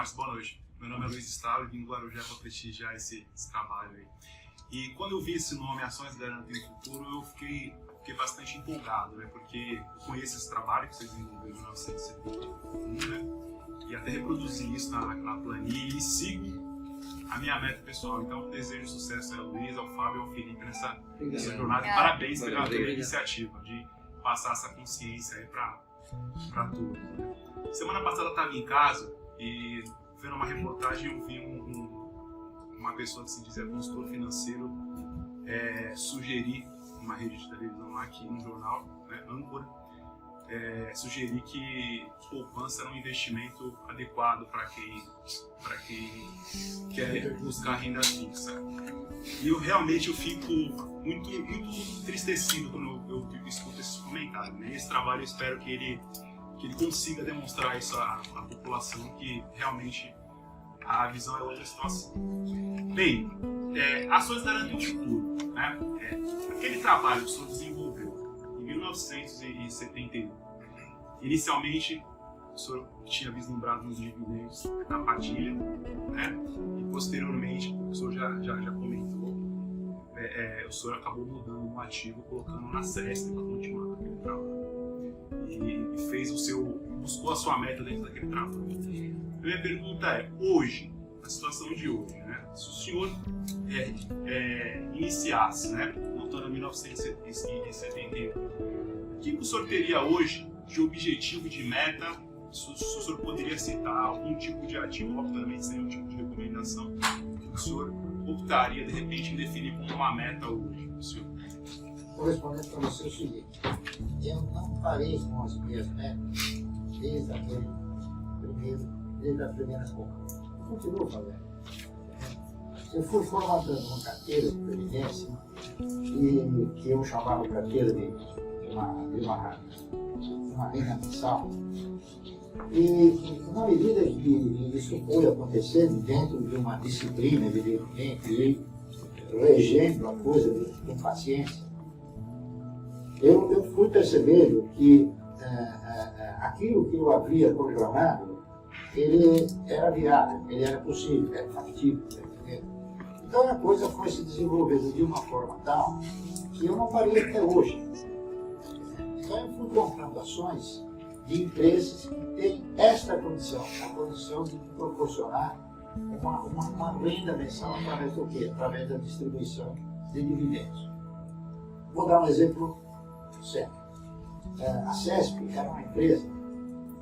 Boa noite. Meu nome é Luiz Estado e vim do Guarujá para prestigiar esse trabalho aí. E quando eu vi esse nome, Ações Garantem o Futuro, eu fiquei bastante empolgado, né? Porque eu conheço esse trabalho que vocês desenvolveram em 1971, né? E até reproduzi isso na planilha e sigo a minha meta pessoal. Então, desejo sucesso ao Luiz, ao Fábio e ao Felipe nessa jornada. E parabéns pela iniciativa de passar essa consciência aí para todos, né? Semana passada eu estava em casa e vendo uma reportagem eu vi uma pessoa que se dizia consultor financeiro sugerir, uma rede de televisão lá, que um jornal, né, âncora, sugerir que poupança era um investimento adequado para quem quer buscar renda fixa. E eu realmente fico muito entristecido quando eu escuto esses comentários, né? Esse trabalho eu espero que ele consiga demonstrar isso à população, que realmente a visão é outra situação. Bem, Ações Garantem o Futuro, né? Aquele trabalho que o senhor desenvolveu em 1971, inicialmente o senhor tinha vislumbrado nos dividendos da partilha, né? E posteriormente, o senhor já comentou, o senhor acabou mudando um ativo, colocando na CESP para continuar aquele trabalho. E buscou a sua meta dentro daquele trabalho. Minha pergunta é, hoje, na situação de hoje, né, se o senhor iniciasse, né, voltando a 1971, o que o senhor teria hoje de objetivo, de meta? Se o senhor poderia citar algum tipo de ativo, obviamente sem um tipo de recomendação, que o senhor optaria, de repente, em definir como uma meta hoje, senhor? Vou responder para você o seguinte: eu não parei com as minhas metas desde a primeira compra. Continuo fazendo. Eu fui formatando uma carteira de previdência que eu chamava carteira de uma renda mensal. E na medida que isso foi acontecendo dentro de uma disciplina, evidentemente, e regendo a coisa com paciência, eu fui percebendo que aquilo que eu havia programado, ele era viável, ele era possível, era factível. Então a coisa foi se desenvolvendo de uma forma tal que eu não parei até hoje. Então eu fui comprando ações de empresas que têm esta condição, a condição de proporcionar uma renda mensal através do quê? Através da distribuição de dividendos. Vou dar um exemplo certo. A CESP era uma empresa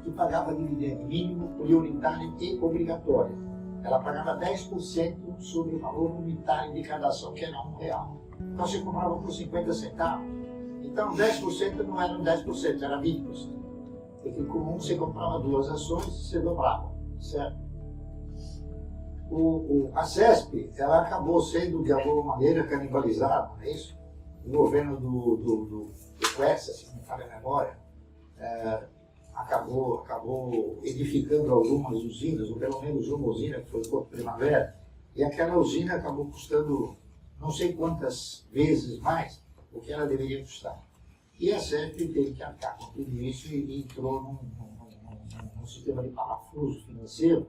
que pagava dividendo mínimo, prioritário e obrigatório. Ela pagava 10% sobre o valor unitário de cada ação, que era R$1. Então você comprava por 50 centavos. Então 10% não era 10%, era 20%. Porque com você comprava duas ações, você dobrava, certo? A CESP, ela acabou sendo de alguma maneira canibalizada, não é isso? O governo do Quessa, se não me falha a memória, acabou edificando algumas usinas, ou pelo menos uma usina, que foi o Porto Primavera, e aquela usina acabou custando não sei quantas vezes mais o que ela deveria custar. E a CESP teve que arcar com tudo isso e entrou num sistema de parafuso financeiro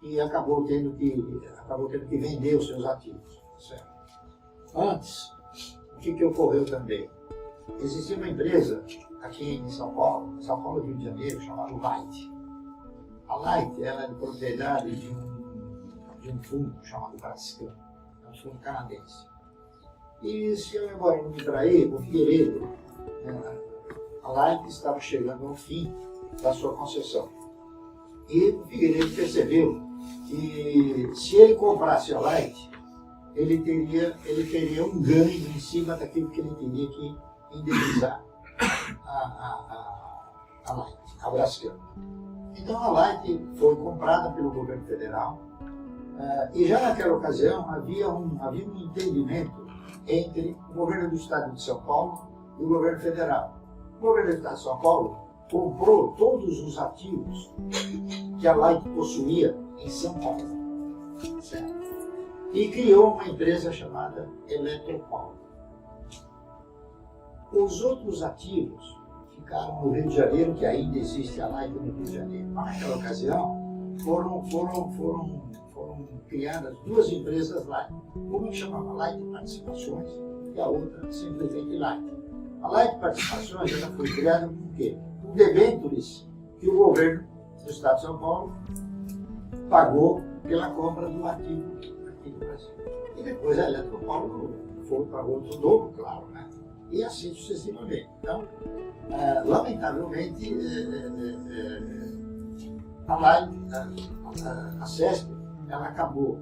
e acabou tendo que vender os seus ativos. Certo? Antes, o que ocorreu também? Existia uma empresa aqui em São Paulo e Rio de Janeiro, chamada Light. A Light ela é de propriedade de um fundo chamado Braskem, é um fundo canadense. E se eu agora não me trair, o Figueiredo, a Light estava chegando ao fim da sua concessão. E o Figueiredo percebeu que se ele comprasse a Light, ele teria um ganho em cima daquilo que ele teria que indenizar a Light, a Braskem. Então a Light foi comprada pelo governo federal e já naquela ocasião havia um entendimento entre o governo do estado de São Paulo e o governo federal. O governo do estado de São Paulo comprou todos os ativos que a Light possuía em São Paulo, certo? E criou uma empresa chamada Eletropaulo. Os outros ativos ficaram no Rio de Janeiro, que ainda existe a Light no Rio de Janeiro. Mas naquela ocasião, foram criadas duas empresas Light. Uma que chamava Light Participações e a outra simplesmente Light. A Light Participações ela foi criada por quê? Com debêntures que o governo do Estado de São Paulo pagou pela compra do ativo aqui no Brasil. E depois a Eletropaulo pagou outro dobro, claro, né? E assim sucessivamente. Então, lamentavelmente, a CESP ela acabou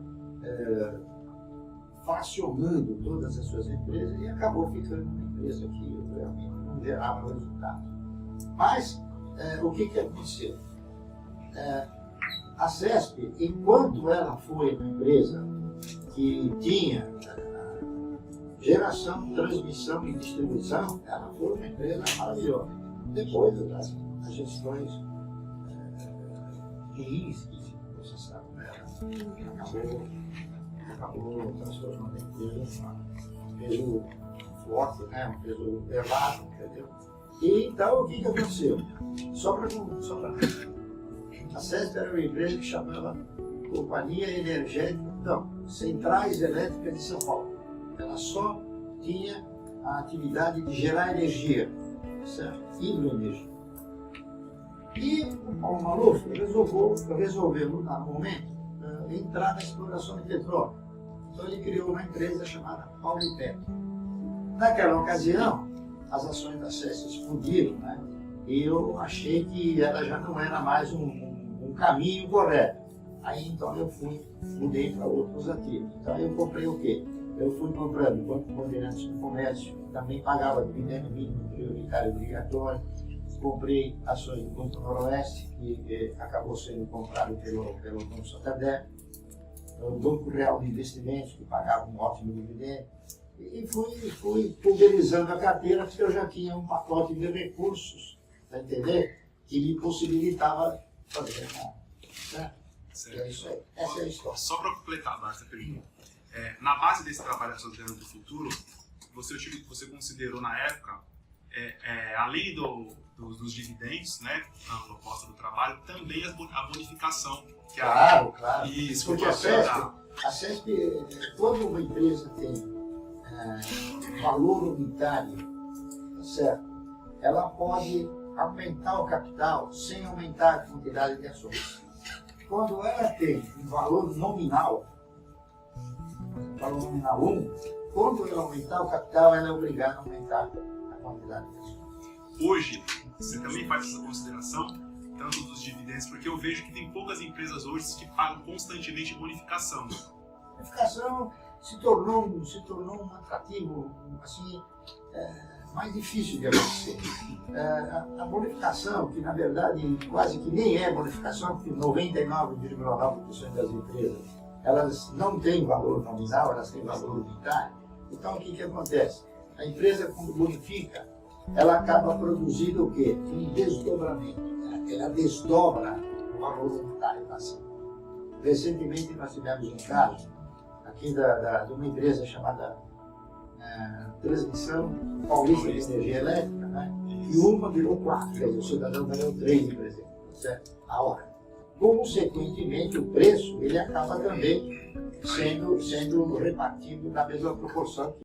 fracionando todas as suas empresas e acabou ficando uma empresa que realmente não gerava resultado. Mas, o que aconteceu? A CESP, enquanto ela foi uma empresa que tinha geração, transmissão e distribuição, ela foi uma empresa maravilhosa. Depois das gestões ruins que você sabe, acabou transformando a empresa um peso forte, né? Um peso elevado, entendeu? E então o que aconteceu? A CESP era uma empresa que chamava Companhia Energética, não, Centrais Elétricas de São Paulo. Ela só tinha a atividade de gerar energia, certo? Hidroenergia. E o Paulo Maluf resolveu, no momento, entrar na exploração de petróleo. Então ele criou uma empresa chamada Paulipetro. Naquela ocasião, as ações da CESP explodiram, né? E eu achei que ela já não era mais um caminho correto. Aí então eu mudei para outros ativos. Então eu comprei o quê? Eu fui comprando Banco Bandeirantes no Comércio, também pagava dividendo mínimo prioritário obrigatório. Comprei ações do Banco Noroeste, que acabou sendo comprado pelo Banco Santander. O Banco Real de Investimentos, que pagava um ótimo dividendo. E fui pulverizando a carteira, porque eu já tinha um pacote de recursos, para entender, que me possibilitava fazer nada. Certo? É isso aí. Essa é a história. Só para completar essa pergunta. Na base desse trabalho da Sociedade do Futuro, você considerou na época, além dos dividendos, né, na proposta do trabalho, também a bonificação. Que claro. Isso, porque a CESP, quando uma empresa tem valor unitário, certo? Ela pode aumentar o capital sem aumentar a quantidade de ações. Quando ela tem um valor nominal 1, quando ela aumentar o capital, ela é obrigada a aumentar a quantidade de ações. Hoje, você também faz essa consideração, tanto dos dividendos, porque eu vejo que tem poucas empresas hoje que pagam constantemente bonificação. Bonificação se tornou um atrativo assim, mais difícil de acontecer. A bonificação, que na verdade quase que nem é bonificação, porque 99,9% das empresas elas não têm valor nominal, elas têm valor unitário. Então o que acontece? A empresa, quando bonifica, ela acaba produzindo o quê? Um desdobramento. Ela desdobra o valor unitário da ação. Recentemente nós tivemos um caso aqui de uma empresa chamada Transmissão Paulista de Energia Elétrica, né? E uma virou 4, quer dizer, o cidadão ganhou 3, por exemplo, certo? A hora. Consequentemente, o preço ele acaba também sendo repartido na mesma proporção.